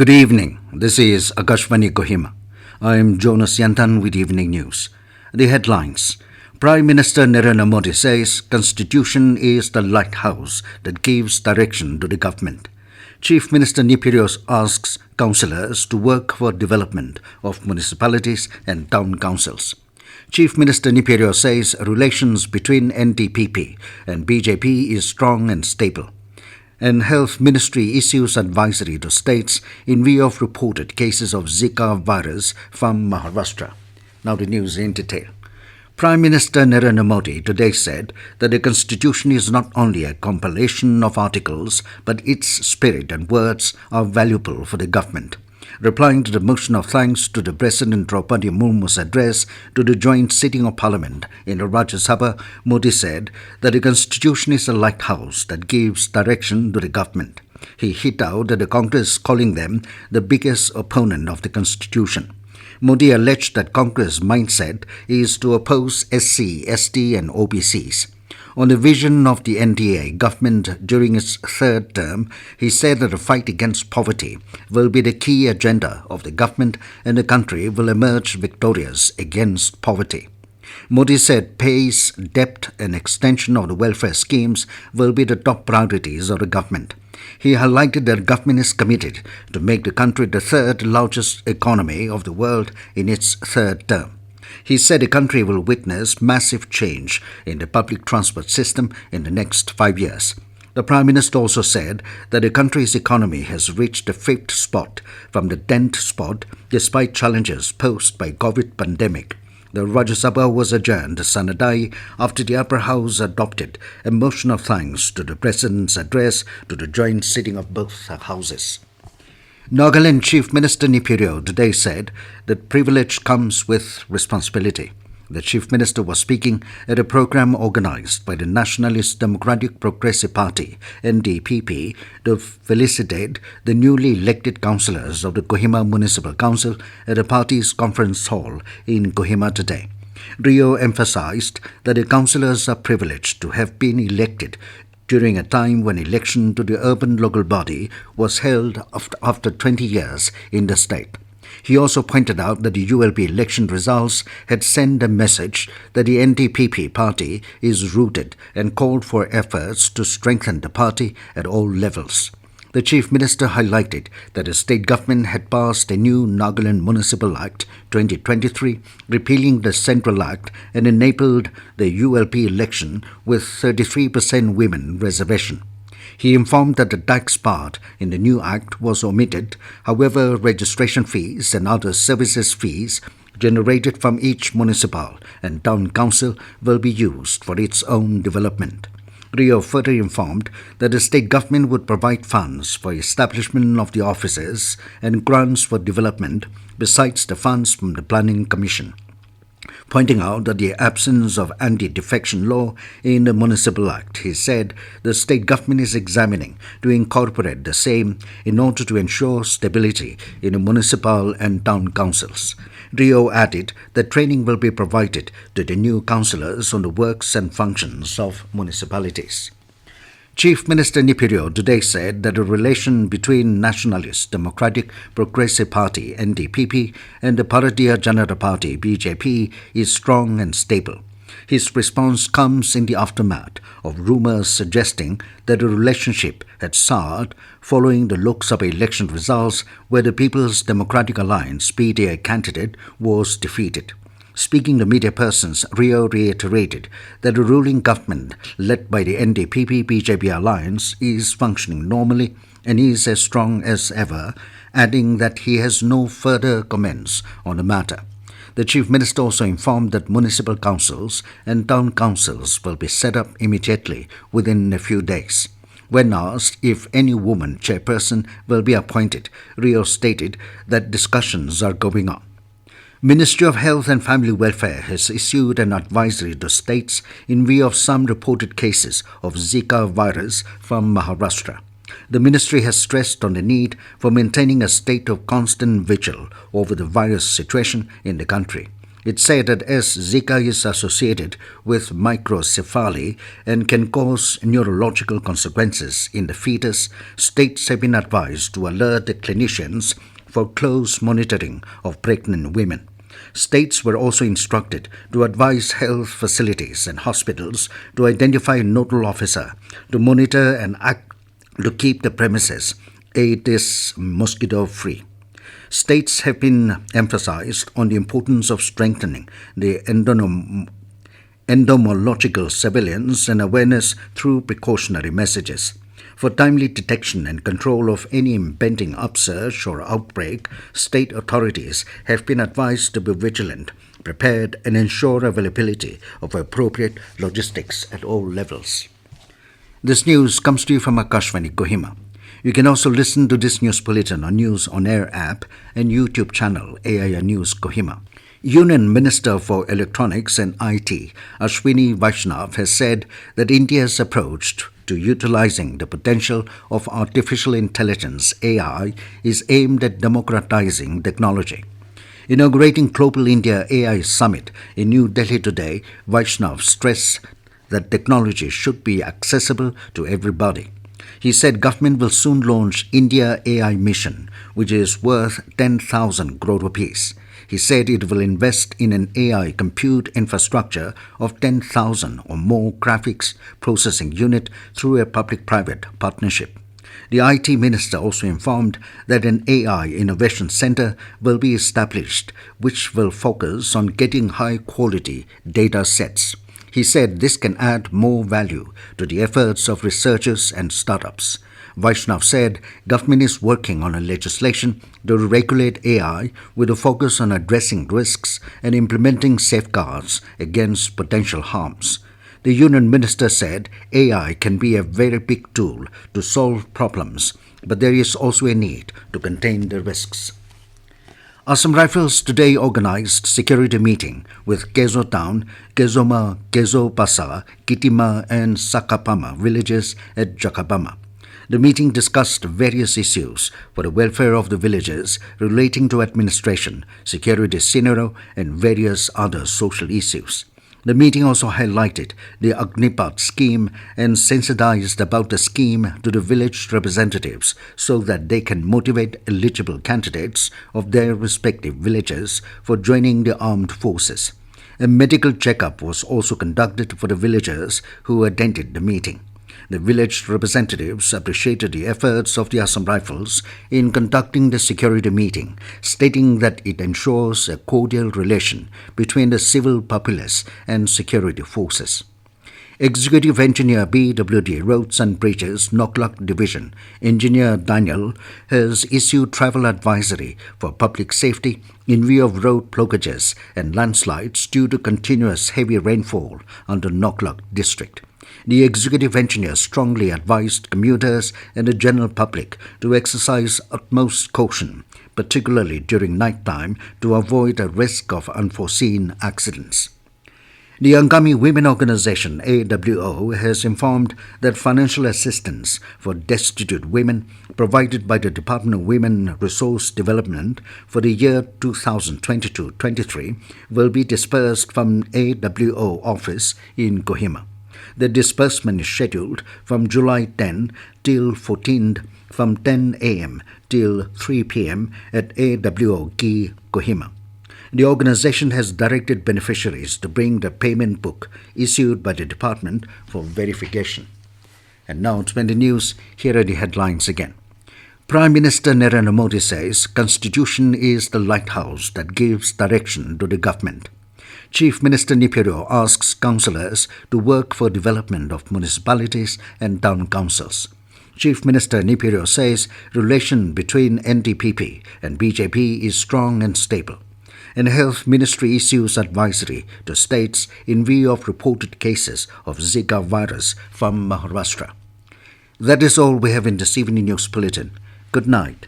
Good evening. This is Akashvani Kohima. I am Jonas Yantan with Evening News. The headlines. Prime Minister Narendra Modi says Constitution is the lighthouse that gives direction to the government. Chief Minister Neiphiu Rio asks councilors to work for development of municipalities and town councils. Chief Minister Neiphiu Rio says relations between NDPP and BJP is strong and stable. And Health Ministry issues advisory to states in view of reported cases of Zika virus from Maharashtra. Now the news in detail. Prime Minister Narendra Modi today said that the Constitution is not only a compilation of articles, but its spirit and words are valuable for the government. Replying to the motion of thanks to the President Draupadi Murmu's address to the joint sitting of Parliament in the Rajya Sabha, Modi said that the Constitution is a lighthouse that gives direction to the government. He hit out at the Congress, calling them the biggest opponent of the Constitution. Modi alleged that Congress' mindset is to oppose SC, ST and OBCs. On the vision of the NDA government during its third term, he said that the fight against poverty will be the key agenda of the government and the country will emerge victorious against poverty. Modi said pace, depth and extension of the welfare schemes will be the top priorities of the government. He highlighted that the government is committed to make the country the third largest economy of the world in its third term. He said the country will witness massive change in the public transport system in the next 5 years. The Prime Minister also said that the country's economy has reached the 5th spot from the 10th spot despite challenges posed by COVID pandemic. The Rajya Sabha was adjourned Sunday after the upper house adopted a motion of thanks to the President's address to the joint sitting of both houses. Nagaland Chief Minister Neiphiu Rio today said that privilege comes with responsibility. The Chief Minister was speaking at a program organized by the Nationalist Democratic Progressive Party, NDPP, to felicitate the newly elected councilors of the Kohima Municipal Council at the party's conference hall in Kohima today. Rio emphasized that the councilors are privileged to have been elected during a time when election to the urban local body was held after 20 years in the state. He also pointed out that the ULP election results had sent a message that the NDPP party is rooted and called for efforts to strengthen the party at all levels. The Chief Minister highlighted that the state government had passed a new Nagaland Municipal Act 2023, repealing the Central Act and enabled the ULP election with 33% women reservation. He informed that the tax part in the new act was omitted. However, registration fees and other services fees generated from each municipal and town council will be used for its own development. Rio further informed that the state government would provide funds for establishment of the offices and grants for development besides the funds from the Planning Commission. Pointing out that the absence of anti-defection law in the Municipal Act, he said the state government is examining to incorporate the same in order to ensure stability in the municipal and town councils. Rio added that training will be provided to the new councillors on the works and functions of municipalities. Chief Minister Neiphiu Rio today said that the relation between Nationalist Democratic Progressive Party (NDPP) and the Bharatiya Janata Party (BJP) is strong and stable. His response comes in the aftermath of rumours suggesting that the relationship had soured following the Lok Sabha election results where the People's Democratic Alliance (PDA) candidate was defeated. Speaking to media persons, Rio reiterated that the ruling government led by the NDPP-BJP alliance is functioning normally and is as strong as ever, adding that he has no further comments on the matter. The Chief Minister also informed that municipal councils and town councils will be set up immediately within a few days. When asked if any woman chairperson will be appointed, Rio stated that discussions are going on. Ministry of Health and Family Welfare has issued an advisory to states in view of some reported cases of Zika virus from Maharashtra. The ministry has stressed on the need for maintaining a state of constant vigil over the virus situation in the country. It said that as Zika is associated with microcephaly and can cause neurological consequences in the fetus, states have been advised to alert the clinicians for close monitoring of pregnant women. States were also instructed to advise health facilities and hospitals to identify a nodal officer to monitor and act to keep the premises Aedes mosquito-free. States have been emphasized on the importance of strengthening the entomological surveillance and awareness through precautionary messages. For timely detection and control of any impending upsurge or outbreak, state authorities have been advised to be vigilant, prepared, and ensure availability of appropriate logistics at all levels. This news comes to you from Akashvani, Kohima. You can also listen to this news bulletin on News On Air app and YouTube channel AIR News Kohima. Union Minister for Electronics and IT, Akashvani Vaishnav, has said that India's approach to utilizing the potential of artificial intelligence (AI) is aimed at democratizing technology. Inaugurating Global India AI Summit in New Delhi today, Vaishnav stressed that technology should be accessible to everybody. He said government will soon launch India AI Mission, which is worth 10,000 crore rupees. He said it will invest in an AI compute infrastructure of 10,000 or more graphics processing unit through a public-private partnership. The IT minister also informed that an AI innovation center will be established, which will focus on getting high-quality data sets. He said this can add more value to the efforts of researchers and startups. Vaishnav said government is working on a legislation to regulate AI with a focus on addressing risks and implementing safeguards against potential harms. The union minister said AI can be a very big tool to solve problems, but there is also a need to contain the risks. Assam Rifles today organized security meeting with Kezo Town, Kezoma, Kezo Pasa, Kitima and Sakapama villages at Jakabama. The meeting discussed various issues for the welfare of the villagers relating to administration, security scenario and various other social issues. The meeting also highlighted the Agnipat scheme and sensitized about the scheme to the village representatives so that they can motivate eligible candidates of their respective villages for joining the armed forces. A medical checkup was also conducted for the villagers who attended the meeting. The village representatives appreciated the efforts of the Assam Rifles in conducting the security meeting, stating that it ensures a cordial relation between the civil populace and security forces. Executive Engineer BWD Roads and Bridges, Noklak Division, Engineer Daniel, has issued travel advisory for public safety in view of road blockages and landslides due to continuous heavy rainfall under Noklak district. The executive engineer strongly advised commuters and the general public to exercise utmost caution, particularly during night time, to avoid a risk of unforeseen accidents. The Angami Women Organization AWO has informed that financial assistance for destitute women provided by the Department of Women Resource Development for the year 2022-23 will be dispersed from AWO office in Kohima. The disbursement is scheduled from July 10 till 14th from 10 a.m. till 3 p.m. at AWO Ki, Kohima. The organization has directed beneficiaries to bring the payment book issued by the department for verification. And now to the news, here are the headlines again. Prime Minister Narendra Modi says Constitution is the lighthouse that gives direction to the government. Chief Minister Neiphiu Rio asks councilors to work for development of municipalities and town councils. Chief Minister Neiphiu Rio says relation between NDPP and BJP is strong and stable. And Health Ministry issues advisory to states in view of reported cases of Zika virus from Maharashtra. That is all we have in this evening news bulletin. Good night.